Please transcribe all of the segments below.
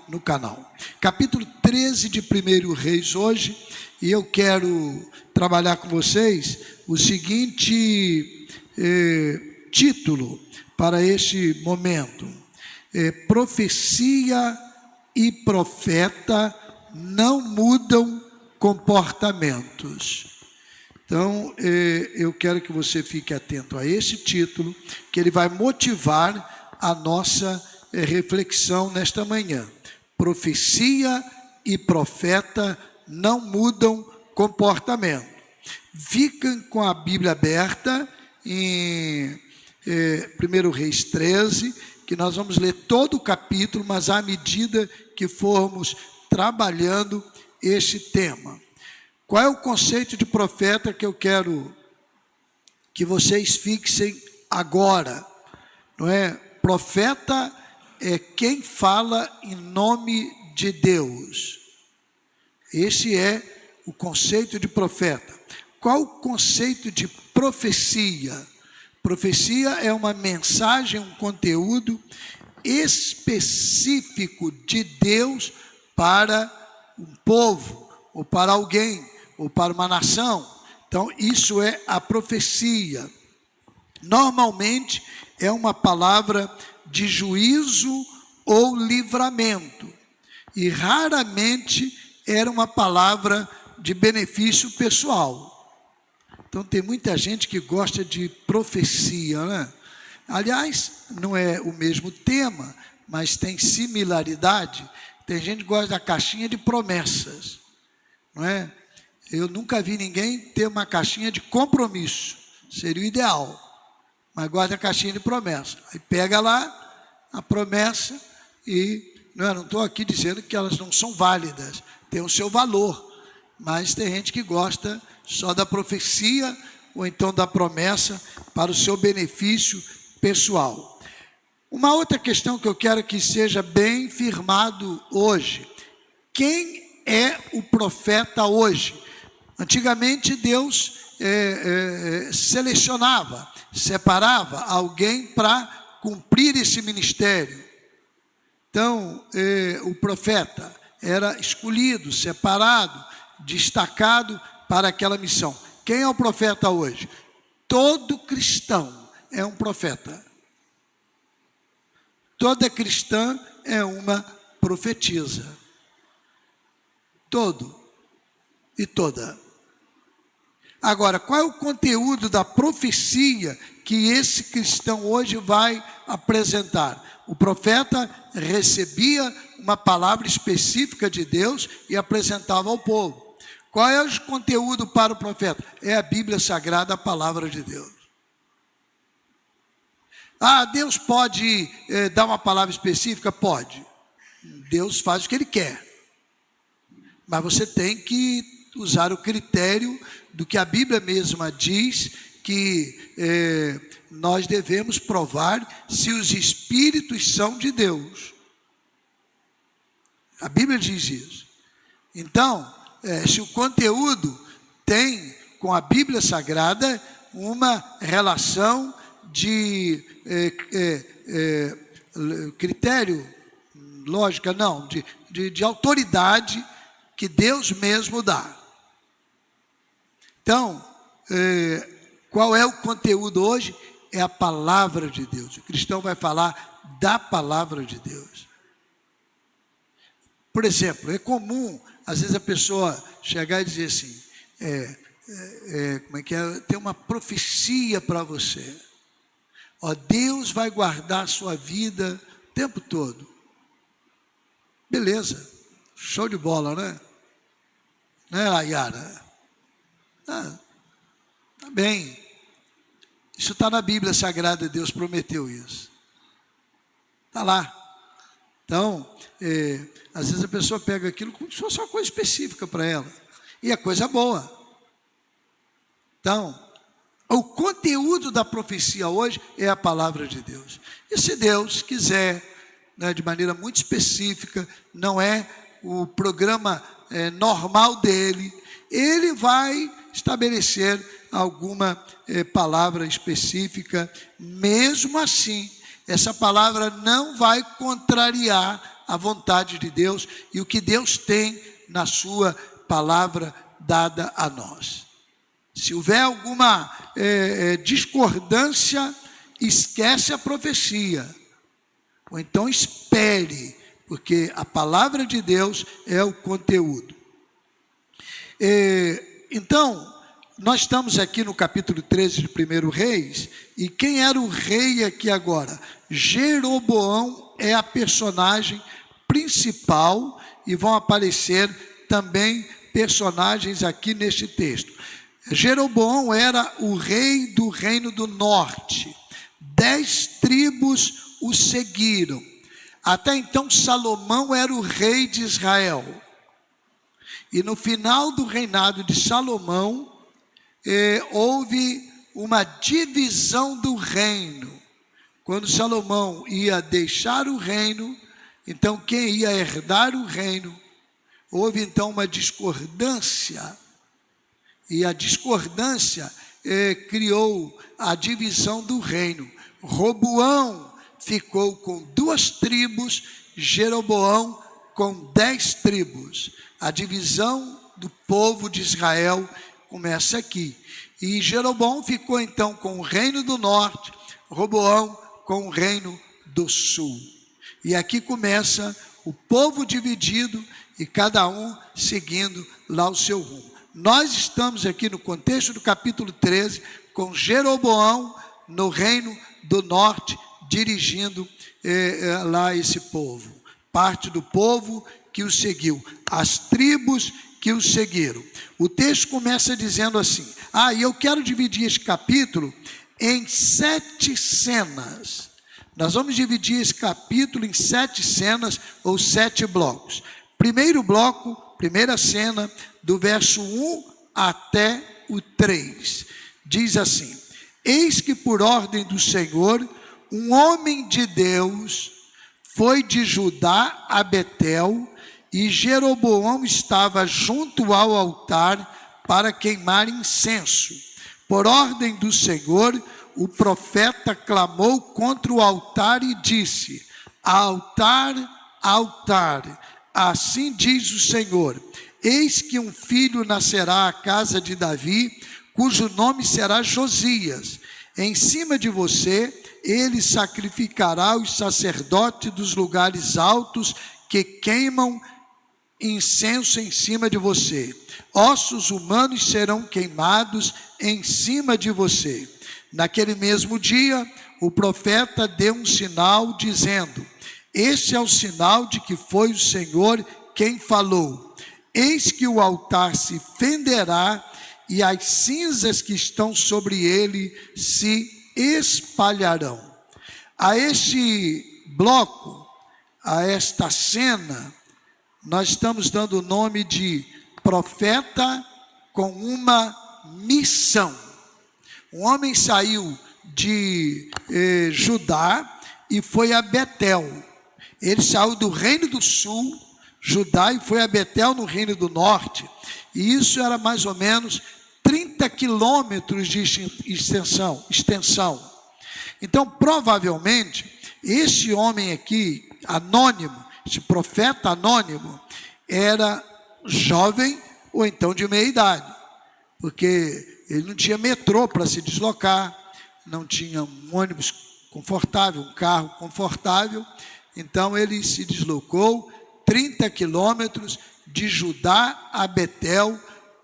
no canal. Capítulo 13 de 1 Reis hoje, e eu quero trabalhar com vocês o seguinte título para este momento. Profecia e profeta não mudam comportamentos. Então, eu quero que você fique atento a esse título, que ele vai motivar a nossa reflexão nesta manhã. Profecia e profeta não mudam comportamento. Fiquem com a Bíblia aberta em 1 Reis 13, que nós vamos ler todo o capítulo, mas à medida que formos trabalhando este tema. Qual é o conceito de profeta que eu quero que vocês fixem agora? Não é? Profeta é quem fala em nome de Deus. Esse é o conceito de profeta. Qual o conceito de profecia? Profecia é uma mensagem, um conteúdo específico de Deus para um povo, ou para alguém, ou para uma nação. Então, isso é a profecia. Normalmente, é uma palavra de juízo ou livramento. E raramente era uma palavra de benefício pessoal. Então, tem muita gente que gosta de profecia, né? Aliás, não é o mesmo tema, mas tem similaridade. Tem gente que gosta da caixinha de promessas, não é? Eu nunca vi ninguém ter uma caixinha de compromisso. Seria o ideal. Mas gosta da caixinha de promessa. Aí pega lá a promessa e... Não estou aqui dizendo que elas não são válidas. Tem o seu valor. Mas tem gente que gosta só da profecia ou então da promessa para o seu benefício pessoal. Uma outra questão que eu quero que seja bem firmado hoje. Quem é o profeta hoje? Antigamente Deus selecionava, separava alguém para cumprir esse ministério. Então, o profeta era escolhido, separado, destacado para aquela missão. Quem é o profeta hoje? Todo cristão é um profeta. Toda cristã é uma profetisa. Todo e toda. Agora, qual é o conteúdo da profecia que esse cristão hoje vai apresentar? O profeta recebia uma palavra específica de Deus e apresentava ao povo. Qual é o conteúdo para o profeta? É a Bíblia Sagrada, a palavra de Deus. Deus pode dar uma palavra específica? Pode. Deus faz o que Ele quer. Mas você tem que usar o critério do que a Bíblia mesma diz, que nós devemos provar se os Espíritos são de Deus. A Bíblia diz isso. Então, se o conteúdo tem com a Bíblia Sagrada uma relação de critério, lógica, não, de autoridade que Deus mesmo dá. Então, qual é o conteúdo hoje? É a palavra de Deus. O cristão vai falar da palavra de Deus. Por exemplo, é comum, às vezes, a pessoa chegar e dizer assim, como é que é? Tem uma profecia para você. Deus vai guardar a sua vida o tempo todo. Beleza, show de bola, né? Né, Ayara? Tá bem. Isso está na Bíblia Sagrada, Deus prometeu isso. Está lá. Então, às vezes a pessoa pega aquilo como se fosse uma coisa específica para ela. E é coisa boa. Então, o conteúdo da profecia hoje é a palavra de Deus. E se Deus quiser, né, de maneira muito específica, não é o programa normal dele, ele vai estabelecer alguma palavra específica. Mesmo assim, essa palavra não vai contrariar a vontade de Deus e o que Deus tem na sua palavra dada a nós. Se houver alguma discordância, esquece a profecia, ou então espere, porque a palavra de Deus é o conteúdo. Então, nós estamos aqui no capítulo 13 de 1 Reis, e quem era o rei aqui agora? Jeroboão é a personagem principal, e vão aparecer também personagens aqui neste texto. Jeroboão era o rei do reino do norte, 10 tribos o seguiram. Até então Salomão era o rei de Israel, e no final do reinado de Salomão, houve uma divisão do reino. Quando Salomão ia deixar o reino, então quem ia herdar o reino, houve então uma discordância, e a discordância criou a divisão do reino. Roboão ficou com 2 tribos, Jeroboão com 10 tribos. A divisão do povo de Israel começa aqui. E Jeroboão ficou então com o reino do norte, Roboão com o reino do sul. E aqui começa o povo dividido e cada um seguindo lá o seu rumo. Nós estamos aqui no contexto do capítulo 13, com Jeroboão no reino do norte, dirigindo lá esse povo. Parte do povo que o seguiu, as tribos que o seguiram. O texto começa dizendo assim, e eu quero dividir este capítulo em 7 cenas. Nós vamos dividir esse capítulo em 7 cenas ou 7 blocos. Primeiro bloco, primeira cena, do verso 1 até o 3. Diz assim: eis que por ordem do Senhor, um homem de Deus foi de Judá a Betel, e Jeroboão estava junto ao altar para queimar incenso. Por ordem do Senhor, o profeta clamou contra o altar e disse: altar, altar, assim diz o Senhor, eis que um filho nascerá à casa de Davi, cujo nome será Josias. Em cima de você, ele sacrificará os sacerdotes dos lugares altos que queimam incenso em cima de você. Ossos humanos serão queimados em cima de você. Naquele mesmo dia, o profeta deu um sinal dizendo: este é o sinal de que foi o Senhor quem falou. Eis que o altar se fenderá e as cinzas que estão sobre ele se espalharão. A este bloco, a esta cena, nós estamos dando o nome de profeta com uma missão. Um homem saiu de Judá e foi a Betel. Ele saiu do reino do sul, Judá, e foi a Betel no reino do norte. E isso era mais ou menos 30 quilômetros de extensão. Então, provavelmente, esse homem aqui, anônimo, esse profeta anônimo, era jovem ou então de meia idade, porque ele não tinha metrô para se deslocar, não tinha um ônibus confortável, um carro confortável, então ele se deslocou 30 quilômetros de Judá a Betel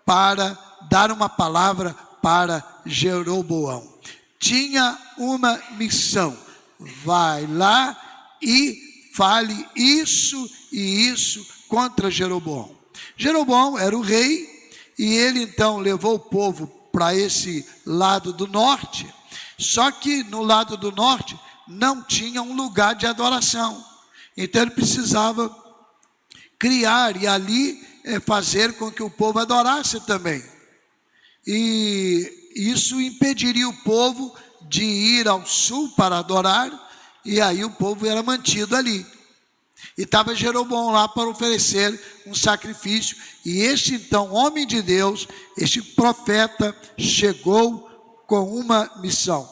para dar uma palavra para Jeroboão. Tinha uma missão: vai lá e fale isso e isso contra Jeroboão. Jeroboão era o rei e ele então levou o povo para esse lado do norte, só que no lado do norte não tinha um lugar de adoração, então ele precisava criar e ali fazer com que o povo adorasse também, e isso impediria o povo de ir ao sul para adorar, e aí o povo era mantido ali, e estava Jeroboão lá para oferecer um sacrifício, e este então homem de Deus, este profeta, chegou com uma missão.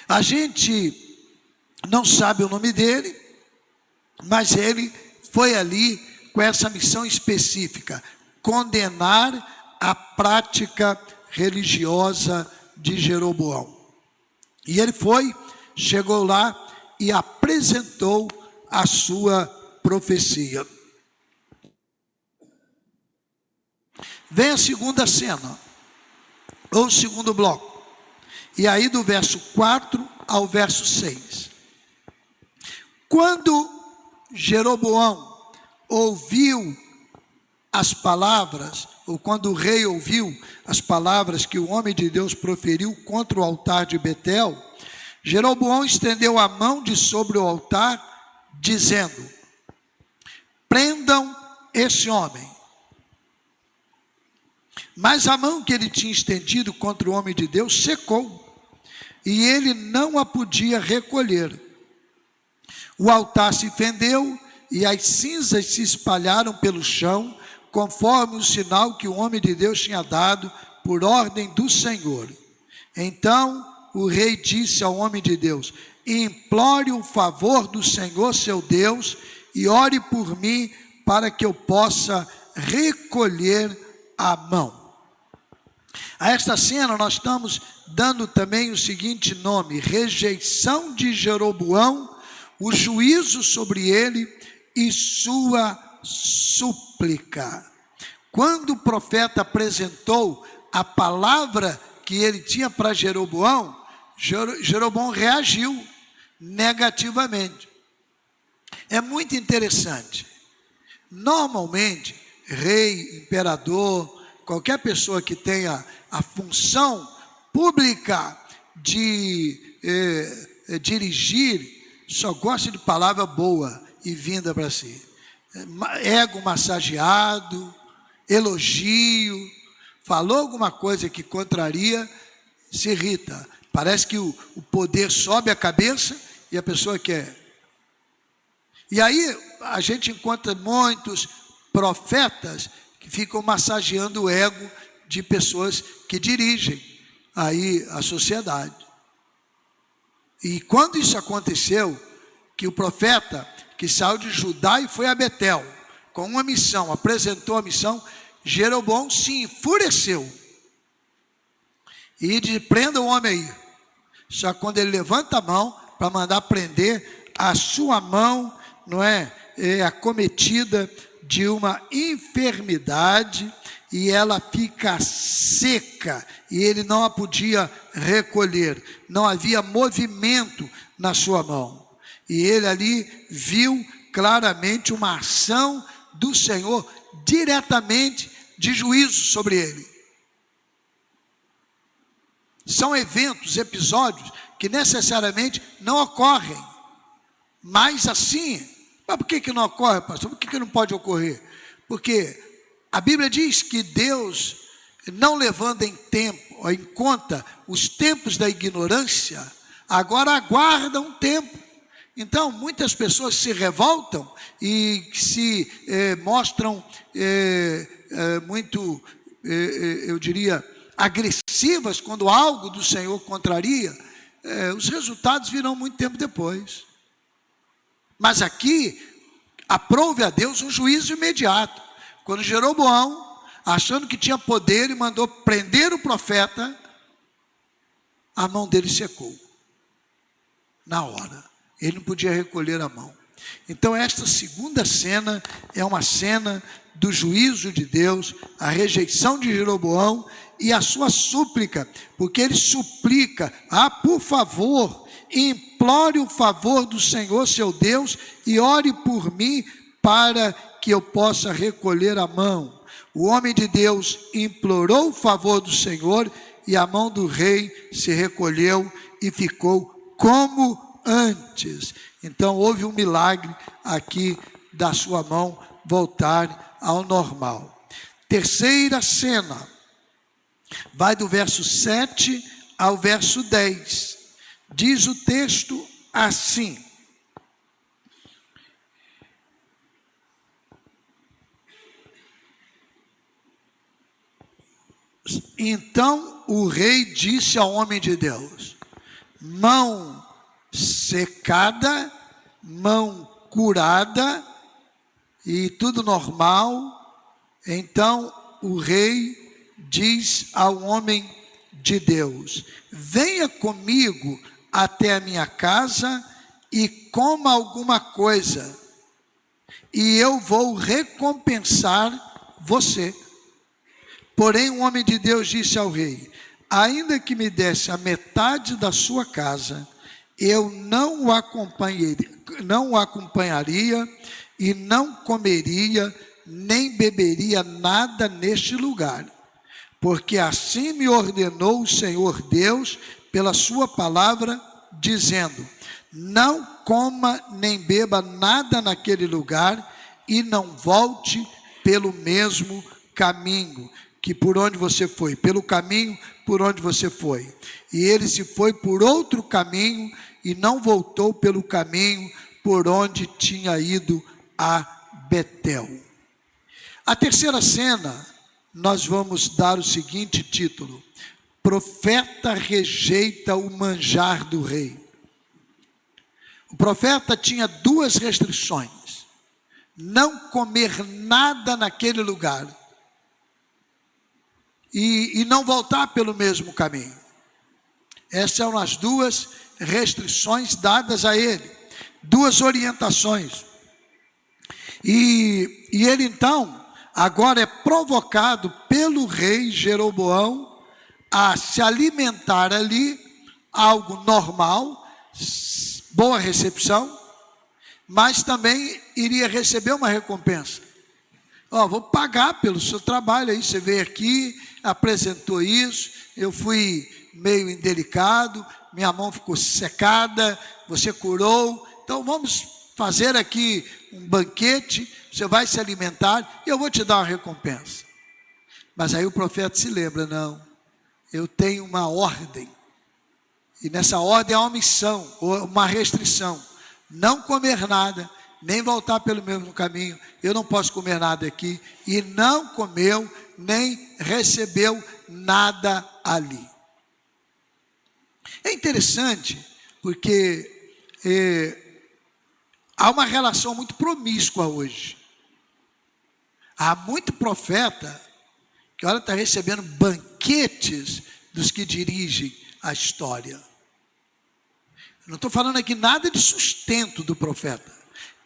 A gente não sabe o nome dele, Mas ele foi ali com essa missão específica: condenar a prática religiosa de Jeroboão. E ele chegou lá e apresentou a sua profecia. Vem a segunda cena, ou o segundo bloco. E aí do verso 4 ao verso 6. Quando Jeroboão ouviu as palavras, ou quando o rei ouviu as palavras que o homem de Deus proferiu contra o altar de Betel, Jeroboão estendeu a mão de sobre o altar, dizendo: prendam esse homem. Mas a mão que ele tinha estendido contra o homem de Deus secou, e ele não a podia recolher. O altar se fendeu, e as cinzas se espalharam pelo chão, conforme o sinal que o homem de Deus tinha dado por ordem do Senhor. Então o rei disse ao homem de Deus: implore o favor do Senhor seu Deus, e ore por mim, para que eu possa recolher a mão. A esta cena nós estamos dando também o seguinte nome: rejeição de Jeroboão, o juízo sobre ele e sua súplica. Quando o profeta apresentou a palavra que ele tinha para Jeroboão, Jeroboão reagiu negativamente. É muito interessante. Normalmente, rei, imperador, qualquer pessoa que tenha a função pública de dirigir, só gosta de palavra boa e vinda para si. Ego massageado, elogio, falou alguma coisa que contraria, se irrita. Parece que o poder sobe a cabeça e a pessoa quer. E aí a gente encontra muitos profetas que ficam massageando o ego de pessoas que dirigem aí a sociedade. E quando isso aconteceu, que o profeta que saiu de Judá e foi a Betel com uma missão, apresentou a missão, Jeroboão se enfureceu e disse: prenda o homem aí. Só que quando ele levanta a mão para mandar prender, a sua mão é acometida de uma enfermidade, e ela fica seca, e ele não a podia recolher, não havia movimento na sua mão. E ele ali viu claramente uma ação do Senhor, diretamente de juízo sobre ele. São eventos, episódios, que necessariamente não ocorrem, mas assim. Mas por que não ocorre, pastor? Por que não pode ocorrer? Porque a Bíblia diz que Deus, não levando em conta os tempos da ignorância, agora aguarda um tempo. Então, muitas pessoas se revoltam e se mostram muito, eu diria, agressivas quando algo do Senhor contraria. Os resultados virão muito tempo depois. Mas aqui, aprove a Deus um juízo imediato. Quando Jeroboão, achando que tinha poder e mandou prender o profeta, a mão dele secou. Na hora. Ele não podia recolher a mão. Então esta segunda cena é uma cena do juízo de Deus, a rejeição de Jeroboão e a sua súplica, porque ele suplica: por favor, implore o favor do Senhor seu Deus e ore por mim para que eu possa recolher a mão. O homem de Deus implorou o favor do Senhor, e a mão do rei se recolheu e ficou como antes. Então houve um milagre aqui da sua mão voltar ao normal. Terceira cena, vai do verso 7 ao verso 10. Diz o texto assim: então o rei disse ao homem de Deus: mão secada, mão curada e tudo normal. Então o rei diz ao homem de Deus: venha comigo até a minha casa e coma alguma coisa, e eu vou recompensar você. Porém o homem de Deus disse ao rei: ainda que me desse a metade da sua casa, eu não o acompanharia e não comeria nem beberia nada neste lugar, porque assim me ordenou o Senhor Deus pela sua palavra, dizendo: não coma nem beba nada naquele lugar e não volte pelo mesmo caminho que por onde você foi, pelo caminho por onde você foi. E ele se foi por outro caminho e não voltou pelo caminho por onde tinha ido a Betel. A terceira cena, nós vamos dar o seguinte título: profeta rejeita o manjar do rei. O profeta tinha duas restrições: não comer nada naquele lugar e não voltar pelo mesmo caminho. Essas são as duas restrições dadas a ele, duas orientações. E ele então agora é provocado pelo rei Jeroboão a se alimentar ali, algo normal, boa recepção, mas também iria receber uma recompensa. Vou pagar pelo seu trabalho aí, você veio aqui, apresentou isso, eu fui meio indelicado, minha mão ficou secada, você curou, então vamos fazer aqui um banquete, você vai se alimentar e eu vou te dar uma recompensa. Mas aí o profeta se lembra: não, eu tenho uma ordem, e nessa ordem há uma missão, ou uma restrição: não comer nada, nem voltar pelo mesmo caminho. Eu não posso comer nada aqui. E não comeu, nem recebeu nada ali. É interessante, porque há uma relação muito promíscua hoje. Há muito profeta que olha, está recebendo banquetes dos que dirigem a história. Não estou falando aqui nada de sustento do profeta.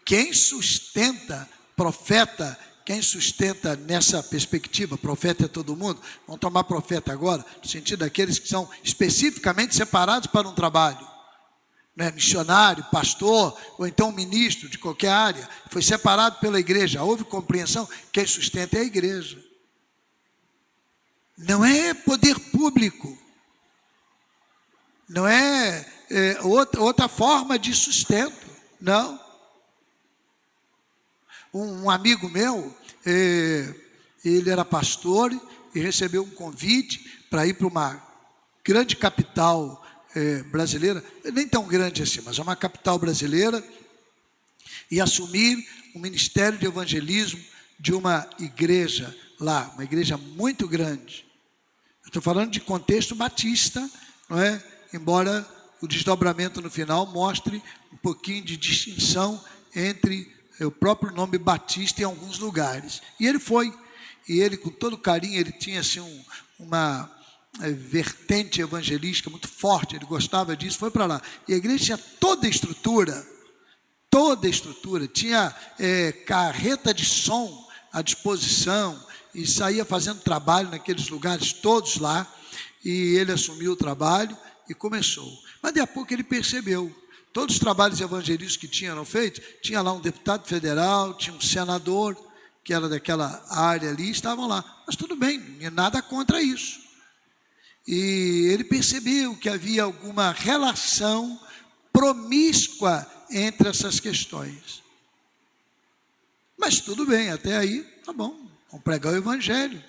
Quem sustenta profeta, quem sustenta nessa perspectiva, profeta é todo mundo, vamos tomar profeta agora, no sentido daqueles que são especificamente separados para um trabalho, né? Missionário, pastor, ou então ministro de qualquer área, foi separado pela igreja, houve compreensão, quem sustenta é a igreja. Não é poder público, não é outra forma de sustento, não. Um amigo meu, ele era pastor e recebeu um convite para ir para uma grande capital brasileira, nem tão grande assim, mas é uma capital brasileira, e assumir o ministério de evangelismo de uma igreja lá, uma igreja muito grande. Estou falando de contexto batista, não é? Embora o desdobramento no final mostre um pouquinho de distinção entre o próprio nome Batista em alguns lugares. E ele foi, e ele com todo carinho, ele tinha assim uma vertente evangelística muito forte, ele gostava disso, foi para lá. E a igreja tinha toda a estrutura, tinha carreta de som à disposição, e saía fazendo trabalho naqueles lugares todos lá, e ele assumiu o trabalho e começou. Mas daqui a pouco ele percebeu, todos os trabalhos evangelísticos que tinham feito, tinha lá um deputado federal, tinha um senador, que era daquela área ali, estavam lá. Mas tudo bem, nada contra isso. E ele percebeu que havia alguma relação promíscua entre essas questões. Mas tudo bem, até aí, tá bom, vamos pregar o evangelho.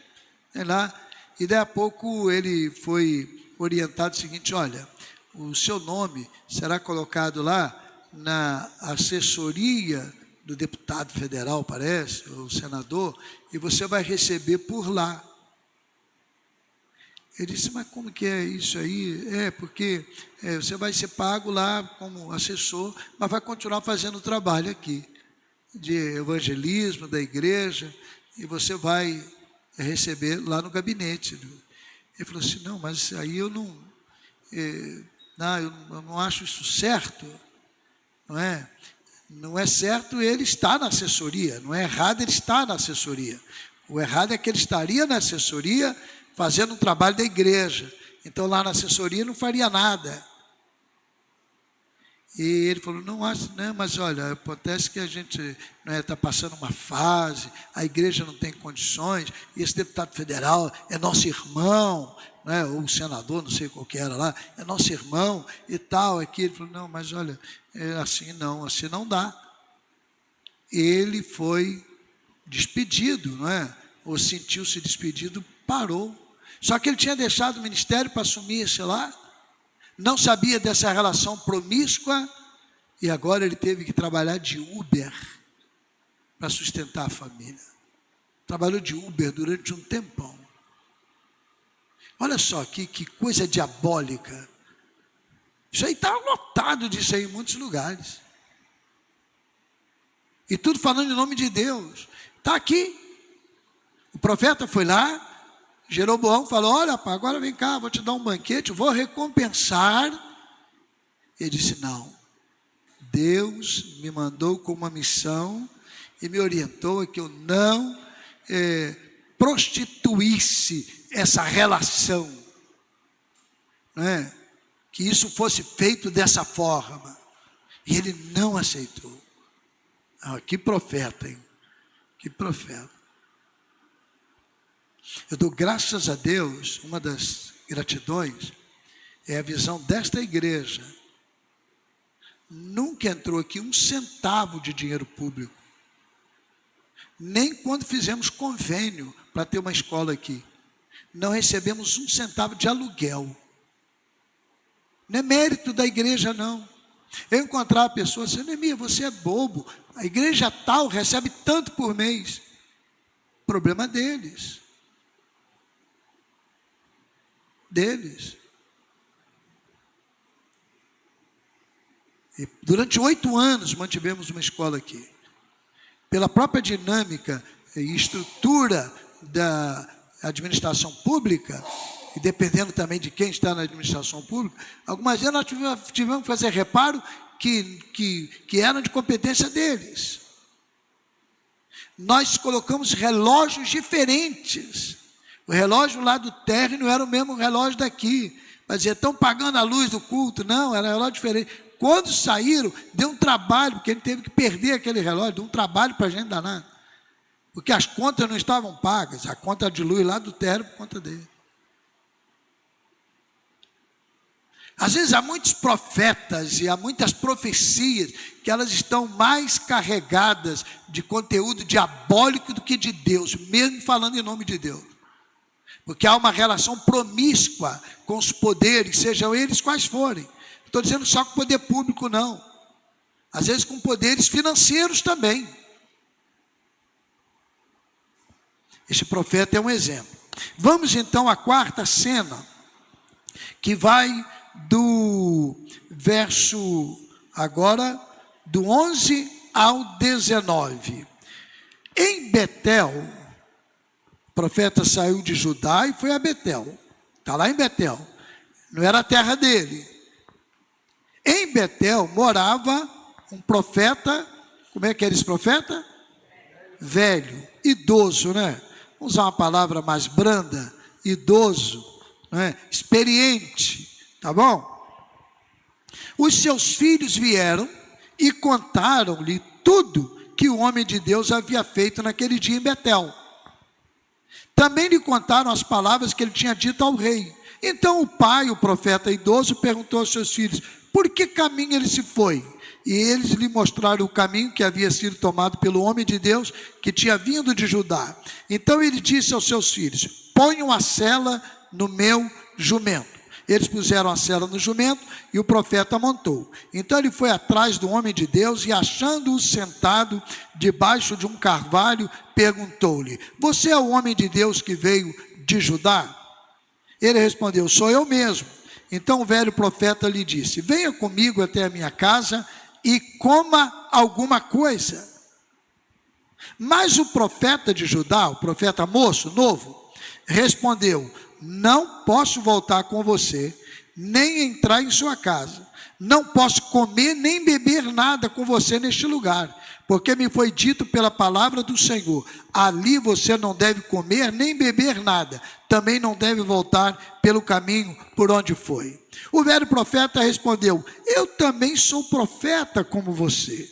Lá. E daí a pouco ele foi orientado o seguinte: olha, o seu nome será colocado lá na assessoria do deputado federal, parece, ou senador, e você vai receber por lá. Ele disse, mas como que é isso aí? Porque você vai ser pago lá como assessor, mas vai continuar fazendo o trabalho aqui, de evangelismo da igreja, e você vai receber lá no gabinete. Ele falou assim, não, mas aí eu não acho isso certo, não é? Não é certo ele estar na assessoria, não é errado ele estar na assessoria. O errado é que ele estaria na assessoria fazendo um trabalho da igreja. Então lá na assessoria não faria nada. E ele falou, não acho, né, mas olha, acontece que a gente está passando uma fase, a igreja não tem condições, e esse deputado federal é nosso irmão, né, ou o senador, não sei qual que era lá, é nosso irmão e tal. Aqui ele falou, não, mas olha, assim não dá. Ele foi despedido, não é? Ou sentiu-se despedido, parou. Só que ele tinha deixado o ministério para assumir esse lá, não sabia dessa relação promíscua, e agora ele teve que trabalhar de Uber para sustentar a família. Trabalhou de Uber durante um tempão. Olha só que coisa diabólica. Isso aí está lotado disso aí em muitos lugares. E tudo falando em nome de Deus. Está aqui. O profeta foi lá, Jeroboão falou, olha, rapaz, agora vem cá, vou te dar um banquete, vou recompensar. Ele disse, não, Deus me mandou com uma missão e me orientou a que eu não prostituísse essa relação, não é? Que isso fosse feito dessa forma. E ele não aceitou. Que profeta, hein? Que profeta. Eu dou graças a Deus, uma das gratidões é a visão desta igreja. Nunca entrou aqui um centavo de dinheiro público. Nem quando fizemos convênio para ter uma escola aqui. Não recebemos um centavo de aluguel. Não é mérito da igreja, não. Eu encontrar a pessoa assim, Neemias, você é bobo. A igreja tal recebe tanto por mês. Problema deles. E durante 8 anos mantivemos uma escola aqui. Pela própria dinâmica e estrutura da administração pública, e dependendo também de quem está na administração pública, algumas vezes nós tivemos que fazer reparo que eram de competência deles. Nós colocamos relógios diferentes. O relógio lá do térreo não era o mesmo relógio daqui. Mas estão pagando a luz do culto. Não, era um relógio diferente. Quando saíram, deu um trabalho, porque ele teve que perder aquele relógio, deu um trabalho para a gente danar. Porque as contas não estavam pagas, a conta de luz lá do térreo por conta dele. Às vezes há muitos profetas e há muitas profecias que elas estão mais carregadas de conteúdo diabólico do que de Deus, mesmo falando em nome de Deus. Porque há uma relação promíscua com os poderes, sejam eles quais forem. Não estou dizendo só com o poder público, não. Às vezes com poderes financeiros também. Este profeta é um exemplo. Vamos então à quarta cena, que vai do verso agora, do 11 ao 19. Em Betel, o profeta saiu de Judá e foi a Betel. Está lá em Betel. Não era a terra dele. Em Betel morava um profeta. Como é que era esse profeta? Velho, idoso, né? Vamos usar uma palavra mais branda, idoso, né? Experiente, tá bom? Os seus filhos vieram e contaram-lhe tudo que o homem de Deus havia feito naquele dia em Betel. Também lhe contaram as palavras que ele tinha dito ao rei. Então o pai, o profeta idoso, perguntou aos seus filhos, por que caminho ele se foi? E eles lhe mostraram o caminho que havia sido tomado pelo homem de Deus, que tinha vindo de Judá. Então ele disse aos seus filhos, ponham a sela no meu jumento. Eles puseram a sela no jumento e o profeta montou. Então ele foi atrás do homem de Deus e, achando-o sentado debaixo de um carvalho, perguntou-lhe, você é o homem de Deus que veio de Judá? Ele respondeu: sou eu mesmo. Então o velho profeta lhe disse: venha comigo até a minha casa e coma alguma coisa. Mas o profeta de Judá, o profeta moço, novo, respondeu: não posso voltar com você, nem entrar em sua casa. Não posso comer nem beber nada com você neste lugar, porque me foi dito pela palavra do Senhor: ali você não deve comer nem beber nada, também não deve voltar pelo caminho por onde foi. O velho profeta respondeu: eu também sou profeta como você.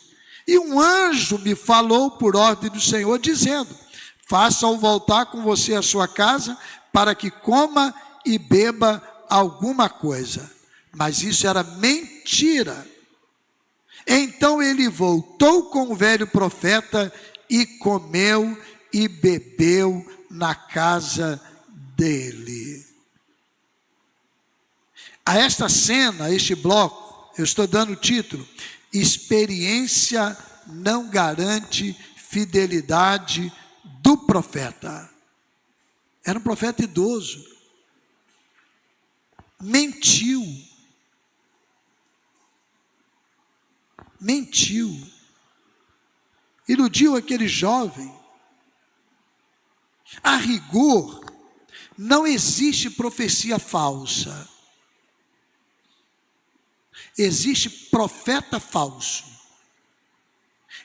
E um anjo me falou por ordem do Senhor, dizendo: faça-o voltar com você à sua casa, para que coma e beba alguma coisa. Mas isso era mentira. Então ele voltou com o velho profeta e comeu e bebeu na casa dele. A esta cena, a este bloco, eu estou dando o título: experiência não garante fidelidade do profeta. Era um profeta idoso. Mentiu. Iludiu aquele jovem. A rigor, não existe profecia falsa. Existe profeta falso.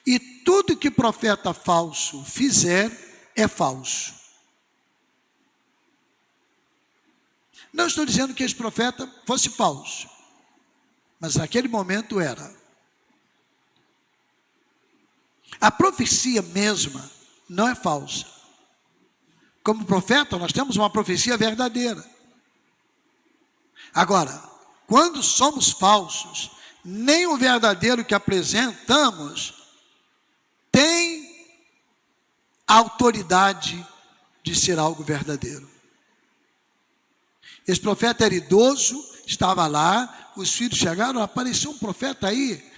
E tudo que profeta falso fizer é falso. Não estou dizendo que esse profeta fosse falso, mas naquele momento era. A profecia mesma não é falsa. Como profeta, nós temos uma profecia verdadeira. Agora, quando somos falsos, nem o verdadeiro que apresentamos tem autoridade de ser algo verdadeiro. Esse profeta era idoso, estava lá, os filhos chegaram, apareceu um profeta aí,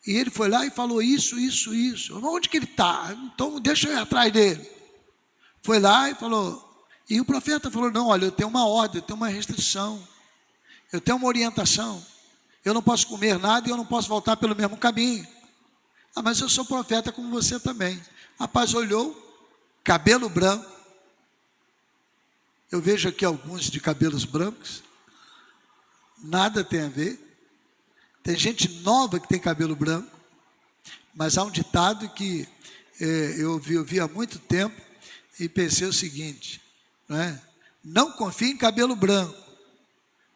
e ele foi lá e falou isso. Onde que ele está? Então deixa eu ir atrás dele. Foi lá e falou, e o profeta falou: não, olha, eu tenho uma ordem, eu tenho uma restrição, eu tenho uma orientação, eu não posso comer nada e eu não posso voltar pelo mesmo caminho. Ah, mas eu sou profeta como você também. O rapaz olhou, cabelo branco. Eu vejo aqui alguns de cabelos brancos. Nada tem a ver. Tem gente nova que tem cabelo branco. Mas há um ditado que eu ouvi há muito tempo e pensei o seguinte, não é? Não confie em cabelo branco.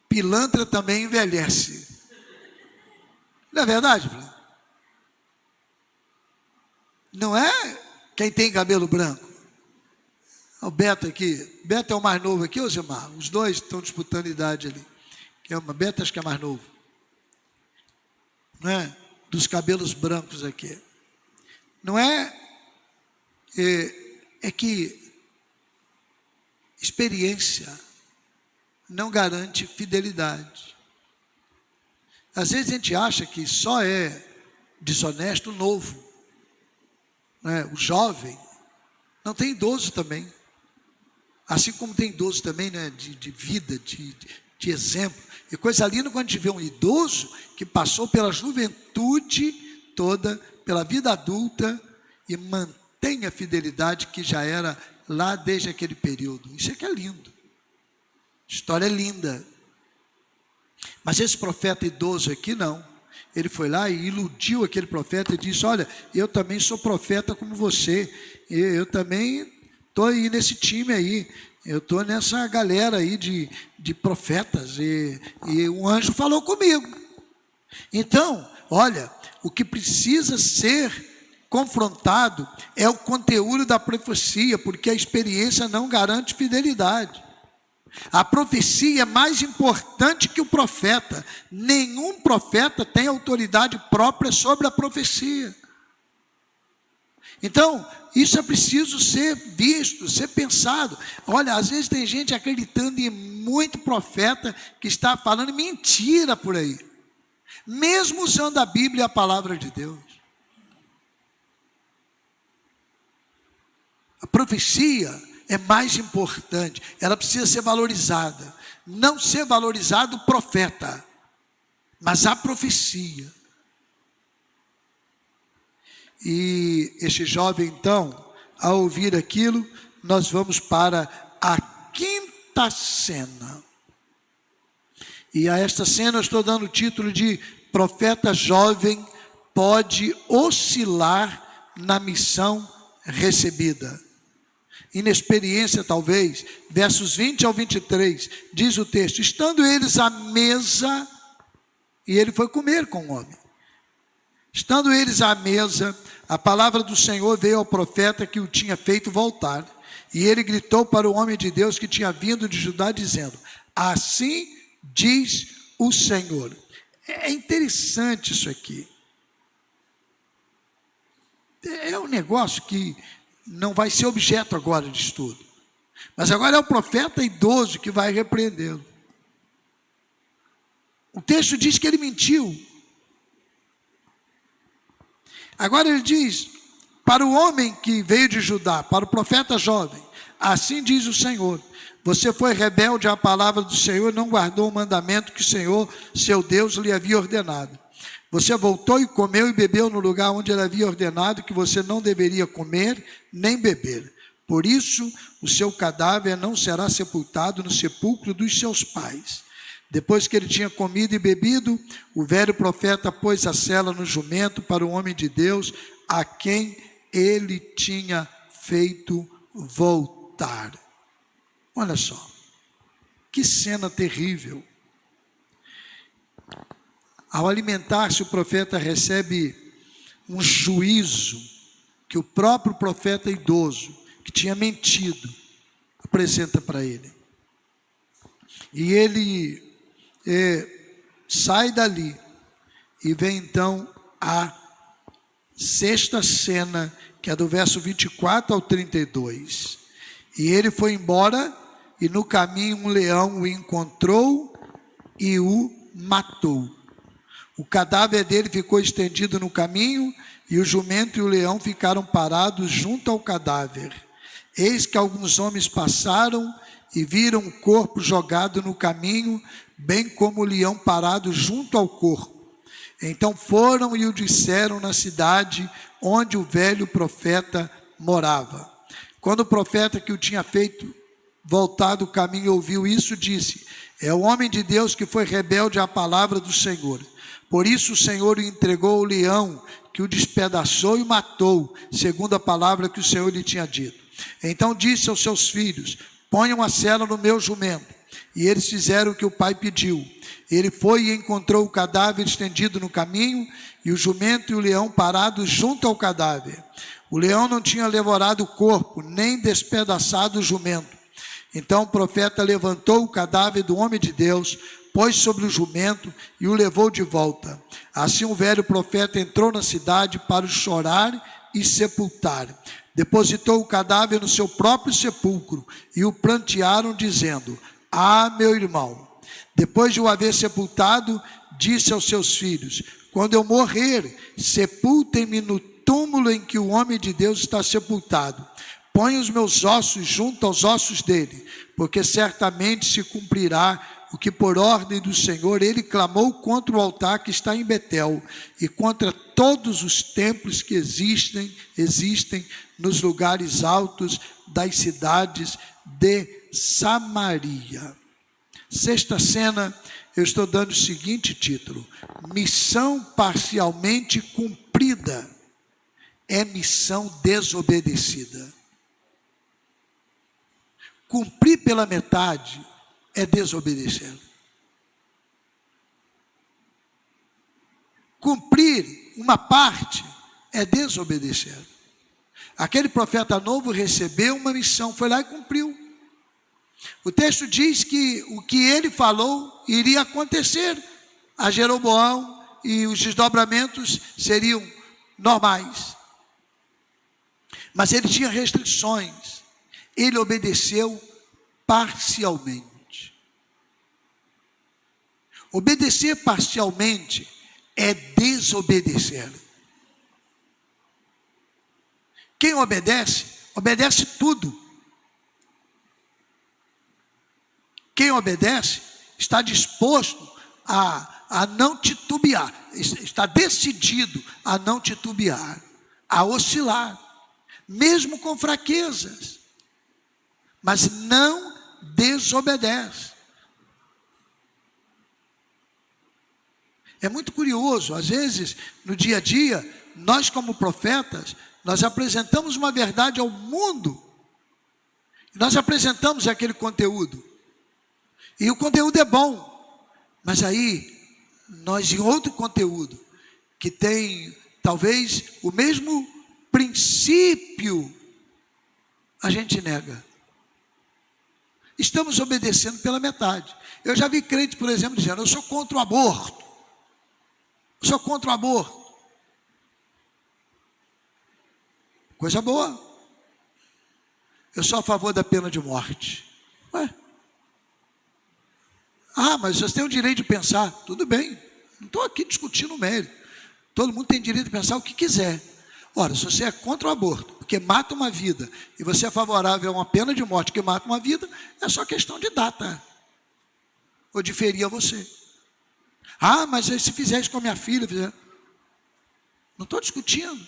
Pilantra também envelhece. Não é verdade, Flávio? Não é quem tem cabelo branco. O Beto aqui. Beto é o mais novo aqui, ou Zimar? Os dois estão disputando idade ali. Beto acho que é mais novo. Não é? Dos cabelos brancos aqui. Não é? É que experiência não garante fidelidade. Às vezes a gente acha que só é desonesto o novo. Não é? O jovem. Não, tem idoso também. Assim como tem idoso também, né, de vida, de exemplo. E coisa linda quando a gente vê um idoso que passou pela juventude toda, pela vida adulta, e mantém a fidelidade que já era lá desde aquele período. Isso é que é lindo. História linda. Mas esse profeta idoso aqui não. Ele foi lá e iludiu aquele profeta e disse: olha, eu também sou profeta como você. Eu também estou aí nesse time aí. Eu estou nessa galera aí de profetas. E um anjo falou comigo. Então, olha, o que precisa ser confrontado é o conteúdo da profecia, porque a experiência não garante fidelidade. A profecia é mais importante que o profeta. Nenhum profeta tem autoridade própria sobre a profecia. Então, isso é preciso ser visto, ser pensado. Olha, às vezes tem gente acreditando em muito profeta que está falando mentira por aí, mesmo usando a Bíblia e a palavra de Deus. A profecia é mais importante, ela precisa ser valorizada. Não ser valorizado o profeta, mas a profecia. E este jovem, então, ao ouvir aquilo, nós vamos para a quinta cena. E a esta cena eu estou dando o título de profeta jovem pode oscilar na missão recebida. Inexperiência talvez, versos 20 ao 23, diz o texto: estando eles à mesa, e ele foi comer com o homem. Estando eles à mesa, a palavra do Senhor veio ao profeta que o tinha feito voltar. E ele gritou para o homem de Deus que tinha vindo de Judá, dizendo: assim diz o Senhor. É interessante isso aqui. É um negócio que não vai ser objeto agora de estudo. Mas agora é o profeta idoso que vai repreendê-lo. O texto diz que ele mentiu. Agora ele diz para o homem que veio de Judá, para o profeta jovem: assim diz o Senhor, você foi rebelde à palavra do Senhor, não guardou o mandamento que o Senhor, seu Deus, lhe havia ordenado. Você voltou e comeu e bebeu no lugar onde ele havia ordenado que você não deveria comer nem beber. Por isso, o seu cadáver não será sepultado no sepulcro dos seus pais. Depois que ele tinha comido e bebido, o velho profeta pôs a sela no jumento para o homem de Deus, a quem ele tinha feito voltar. Olha só, que cena terrível. Ao alimentar-se, o profeta recebe um juízo que o próprio profeta idoso, que tinha mentido, apresenta para ele. E ele sai dali e vem então a sexta cena, que é do verso 24 ao 32. E ele foi embora, e no caminho um leão o encontrou e o matou. O cadáver dele ficou estendido no caminho, e o jumento e o leão ficaram parados junto ao cadáver. Eis que alguns homens passaram e viram o corpo jogado no caminho, bem como o leão parado junto ao corpo. Então foram e o disseram na cidade onde o velho profeta morava. Quando o profeta que o tinha feito voltar do caminho ouviu isso, disse: é o homem de Deus que foi rebelde à palavra do Senhor. Por isso o Senhor o entregou ao leão, que o despedaçou e matou, segundo a palavra que o Senhor lhe tinha dito. Então disse aos seus filhos: ponham a sela no meu jumento. E eles fizeram o que o pai pediu. Ele foi e encontrou o cadáver estendido no caminho, e o jumento e o leão parados junto ao cadáver. O leão não tinha devorado o corpo, nem despedaçado o jumento. Então o profeta levantou o cadáver do homem de Deus, pôs sobre o jumento e o levou de volta. Assim o velho profeta entrou na cidade para o chorar e sepultar. Depositou o cadáver no seu próprio sepulcro e o prantearam, dizendo: ah, meu irmão. Depois de o haver sepultado, disse aos seus filhos: quando eu morrer, sepultem-me no túmulo em que o homem de Deus está sepultado. Põe os meus ossos junto aos ossos dele, porque certamente se cumprirá o que por ordem do Senhor ele clamou contra o altar que está em Betel, e contra todos os templos que existem nos lugares altos das cidades de Samaria. Sexta cena, eu estou dando o seguinte título: missão parcialmente cumprida é missão desobedecida. Cumprir pela metade é desobedecer. Cumprir uma parte é desobedecer. Aquele profeta novo recebeu uma missão, foi lá e cumpriu. O texto diz que o que ele falou iria acontecer a Jeroboão, e os desdobramentos seriam normais. Mas ele tinha restrições. Ele obedeceu parcialmente. Obedecer parcialmente é desobedecer. Quem obedece, obedece tudo. Quem obedece está disposto a não titubear, está decidido a não titubear, a oscilar, mesmo com fraquezas, mas não desobedece. É muito curioso, às vezes, no dia a dia, nós como profetas, nós apresentamos uma verdade ao mundo, nós apresentamos aquele conteúdo, e o conteúdo é bom, mas aí, nós em outro conteúdo, que tem talvez o mesmo princípio, a gente nega. Estamos obedecendo pela metade. Eu já vi crente, por exemplo, dizendo: eu sou contra o aborto. Eu sou contra o aborto. Coisa boa. Eu sou a favor da pena de morte. Ué? Ah, mas vocês têm o direito de pensar. Tudo bem, não estou aqui discutindo o mérito. Todo mundo tem direito de pensar o que quiser. Ora, se você é contra o aborto, porque mata uma vida, e você é favorável a uma pena de morte que mata uma vida, é só questão de data. Ou diferir a você. Ah, mas se fizer isso com a minha filha, não estou discutindo.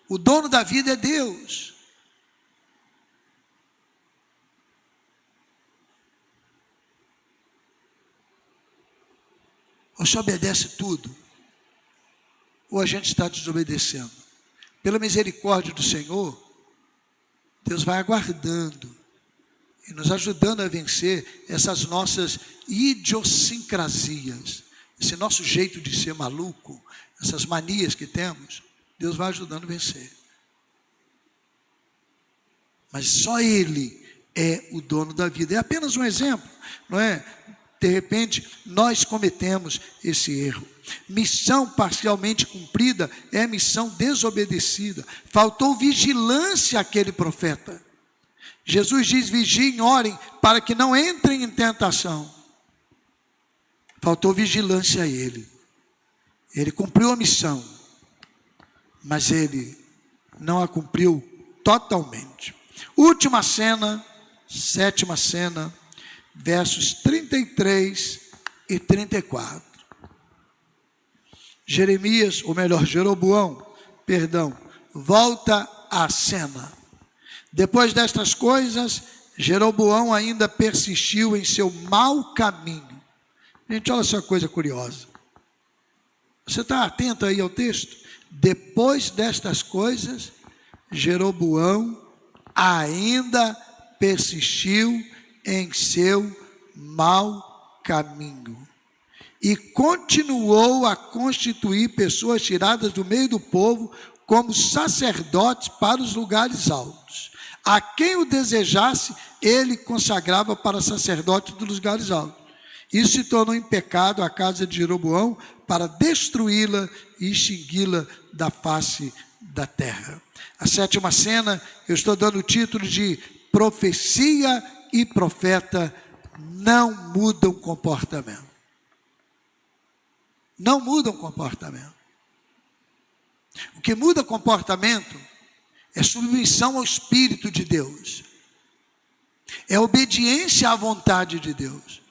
O dono da vida é Deus. Ou se obedece tudo, ou a gente está desobedecendo. Pela misericórdia do Senhor, Deus vai aguardando e nos ajudando a vencer essas nossas idiosincrasias, esse nosso jeito de ser maluco, essas manias que temos. Deus vai ajudando a vencer. Mas só Ele é o dono da vida. É apenas um exemplo, não é? De repente, nós cometemos esse erro. Missão parcialmente cumprida é missão desobedecida. Faltou vigilância àquele profeta. Jesus diz: vigiem, orem, para que não entrem em tentação. Faltou vigilância a ele. Ele cumpriu a missão, mas ele não a cumpriu totalmente. Última cena, sétima cena, versos 33 e 34. Jeroboão, volta à cena. Depois destas coisas, Jeroboão ainda persistiu em seu mau caminho. Gente, olha só que coisa curiosa. Você está atento aí ao texto? Depois destas coisas, Jeroboão ainda persistiu em seu mau caminho e continuou a constituir pessoas tiradas do meio do povo como sacerdotes para os lugares altos. A quem o desejasse, ele consagrava para sacerdote dos lugares altos. Isso se tornou em pecado a casa de Jeroboão, para destruí-la e extingui-la da face da terra. A sétima cena, eu estou dando o título de profecia e profeta não mudam comportamento. Não mudam comportamento. O que muda comportamento é submissão ao Espírito de Deus. É obediência à vontade de Deus.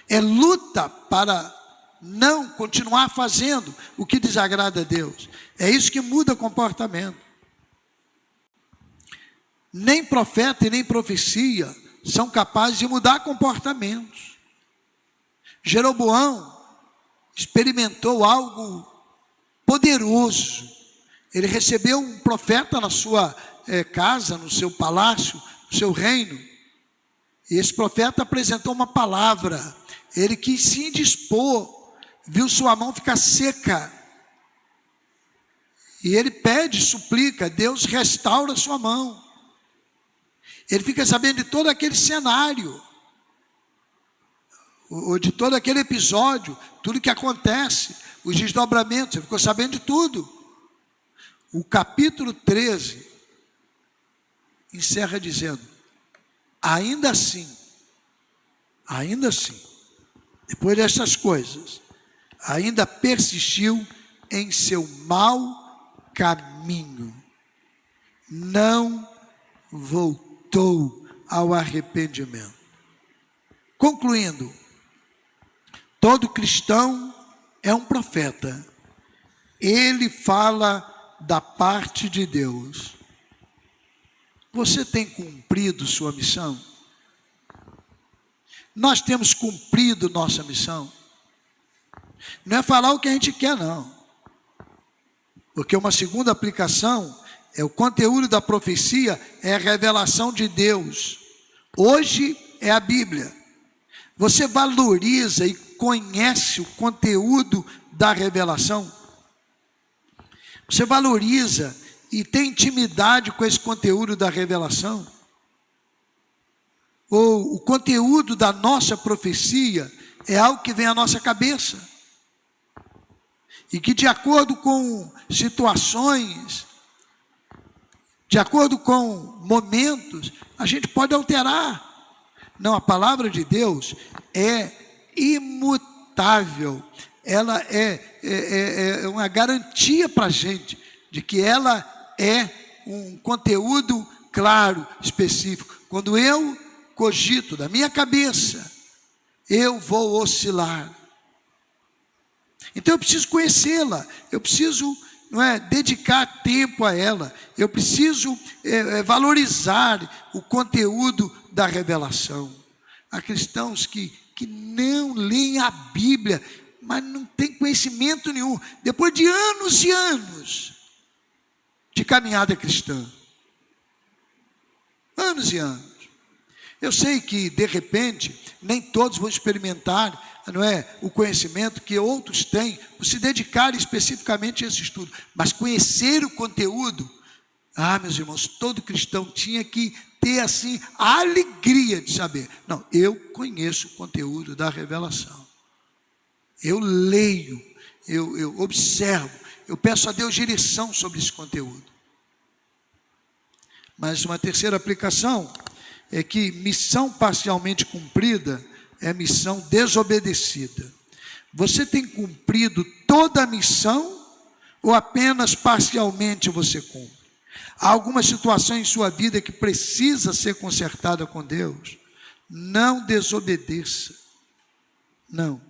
É luta para não continuar fazendo o que desagrada a Deus. É isso que muda comportamento. Nem profeta e nem profecia são capazes de mudar comportamentos. Jeroboão experimentou algo poderoso. Ele recebeu um profeta na sua casa, no seu palácio, no seu reino. E esse profeta apresentou uma palavra. Ele quis se indispor, viu sua mão ficar seca. E ele pede, suplica, Deus restaura sua mão. Ele fica sabendo de todo aquele cenário, ou de todo aquele episódio, tudo que acontece, os desdobramentos, ele ficou sabendo de tudo. O capítulo 13 encerra dizendo: ainda assim, depois dessas coisas, ainda persistiu em seu mau caminho, não voltou voltou ao arrependimento. Concluindo, todo cristão é um profeta. Ele fala da parte de Deus. Você tem cumprido sua missão? Nós temos cumprido nossa missão? Não é falar o que a gente quer, não. Porque uma segunda aplicação é o conteúdo da profecia, é a revelação de Deus. Hoje é a Bíblia. Você valoriza e conhece o conteúdo da revelação? Você valoriza e tem intimidade com esse conteúdo da revelação? Ou o conteúdo da nossa profecia é algo que vem à nossa cabeça e que, de acordo com situações, de acordo com momentos, a gente pode alterar? Não, a palavra de Deus é imutável. Ela é uma garantia para a gente de que ela é um conteúdo claro, específico. Quando eu cogito da minha cabeça, eu vou oscilar. Então eu preciso conhecê-la, eu preciso dedicar tempo a ela, eu preciso valorizar o conteúdo da revelação. Há cristãos que não leem a Bíblia, mas não tem conhecimento nenhum, depois de anos e anos de caminhada cristã. Anos e anos. Eu sei que, de repente, nem todos vão experimentar, o conhecimento que outros têm, por se dedicarem especificamente a esse estudo, mas conhecer o conteúdo, meus irmãos, todo cristão tinha que ter, assim, a alegria de saber. Não, eu conheço o conteúdo da revelação. Eu leio, eu observo, eu peço a Deus direção sobre esse conteúdo. Mas uma terceira aplicação é que missão parcialmente cumprida é missão desobedecida. Você tem cumprido toda a missão ou apenas parcialmente você cumpre? Há alguma situação em sua vida que precisa ser consertada com Deus? Não desobedeça. Não.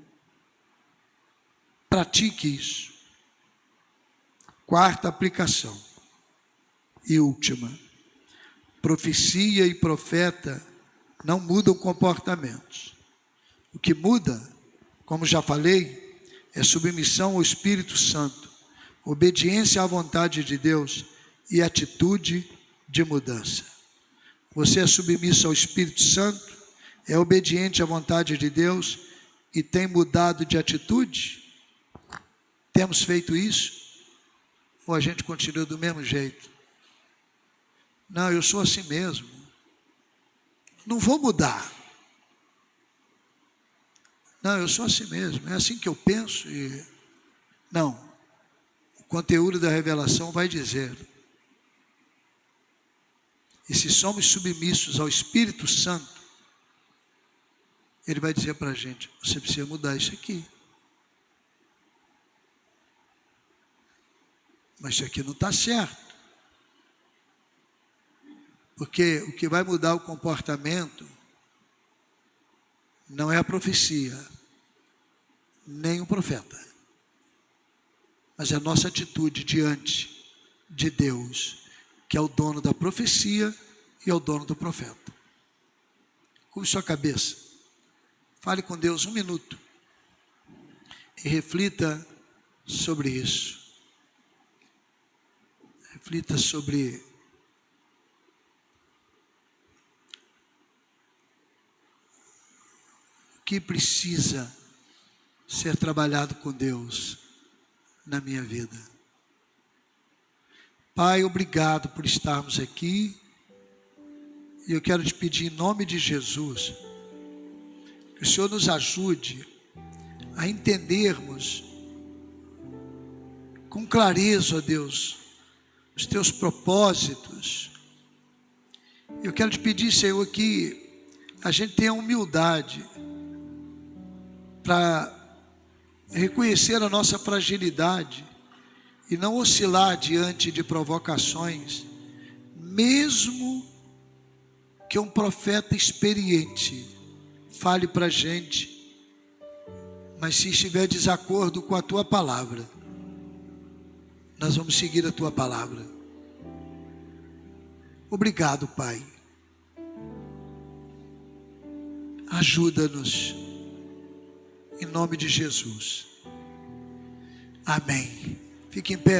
Pratique isso. Quarta aplicação e última. Profecia e profeta não mudam comportamentos. O que muda, como já falei, é submissão ao Espírito Santo, obediência à vontade de Deus e atitude de mudança. Você é submisso ao Espírito Santo, é obediente à vontade de Deus e tem mudado de atitude? Temos feito isso? Ou a gente continua do mesmo jeito? Não, eu sou assim mesmo. Não vou mudar. Não, eu sou assim mesmo. É assim que eu penso e... Não. O conteúdo da revelação vai dizer. E se somos submissos ao Espírito Santo, Ele vai dizer para a gente, você precisa mudar isso aqui. Mas isso aqui não está certo. Porque o que vai mudar o comportamento não é a profecia, nem o profeta, mas é a nossa atitude diante de Deus, que é o dono da profecia e é o dono do profeta. Curve sua cabeça, fale com Deus 1 minuto e reflita sobre isso. Reflita sobre o que precisa ser trabalhado com Deus na minha vida. Pai, obrigado por estarmos aqui. E eu quero te pedir em nome de Jesus, que o Senhor nos ajude a entendermos com clareza, ó Deus, os teus propósitos. Eu quero te pedir, Senhor, que a gente tenha humildade para reconhecer a nossa fragilidade e não oscilar diante de provocações, mesmo que um profeta experiente fale para a gente, mas se estiver de desacordo com a tua palavra, nós vamos seguir a tua palavra. Obrigado, Pai. Ajuda-nos, em nome de Jesus. Amém. Fique em pé.